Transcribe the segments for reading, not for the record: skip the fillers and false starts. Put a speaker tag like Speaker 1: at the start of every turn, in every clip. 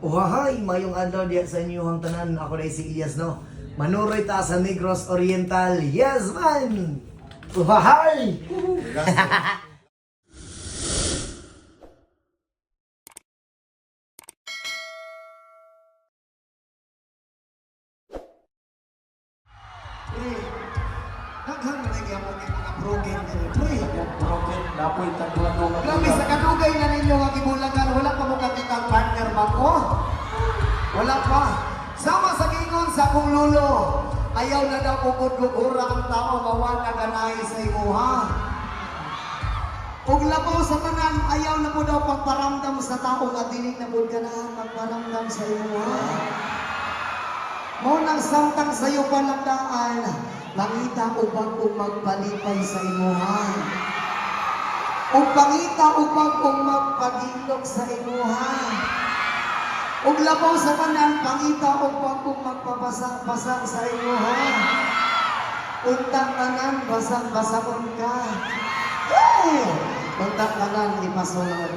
Speaker 1: Uhahay, mayong adlaw diya sa inyong tanan. Ako na si Ilyas, no? Manuroy ta sa Negros Oriental. Yes, man! Uhahay!
Speaker 2: Daghan na nagyapon yung mga broken nila. Pre,
Speaker 3: Broken, dapoy tagbulan ng
Speaker 2: grabe sa kadugay na ninyo nga gibulagan, wala pa mo kakitang partner ba ko? Wala pa. Sama sa gingon sa akong lulo, ayaw na daw kukod-kukura ang tao bawan na ganay sa imuha. Ug labaw sa tanan, ayaw na po daw pagparamdam sa tao nga dili na po ganahan magparamdam sa imuha. Mo nang samtang sayo panagdaan, mangita ubang kung magpalipay sa imuhan. O pangita ubang kung magpagilog sa imuhan. O labaw sa tanan, pangita ubang kung magpabasa-basa sa imuhan. Untang tanan, basang-basakon ka. Hey! Untang tanan, ipasunod.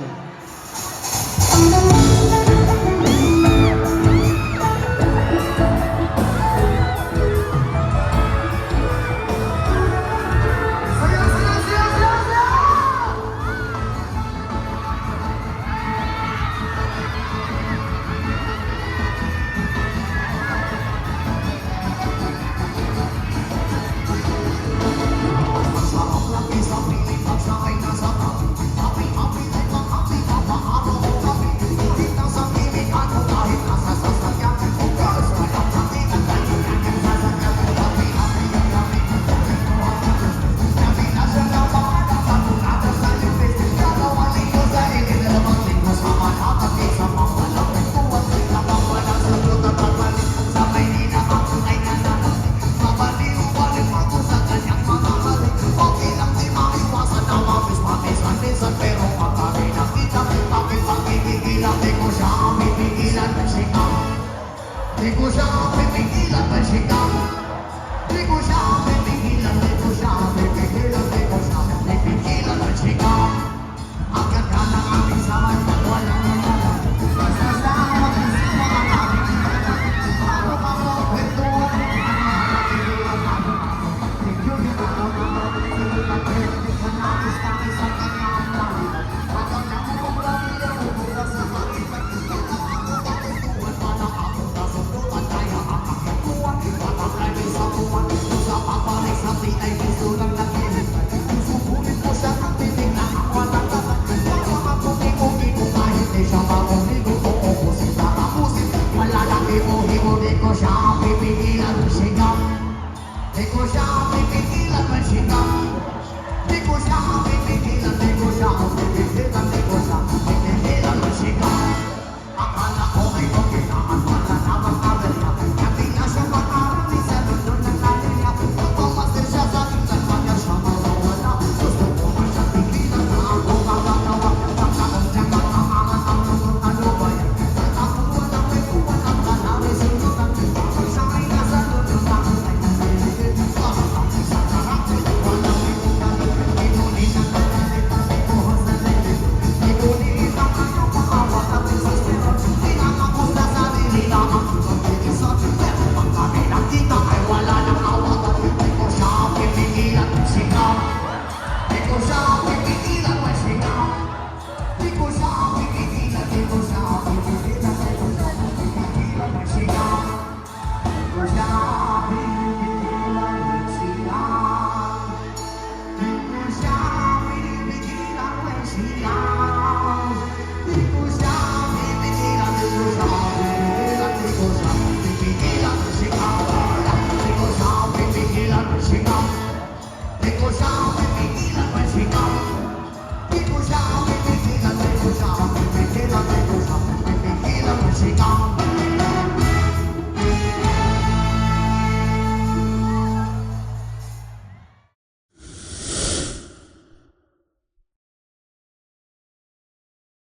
Speaker 2: She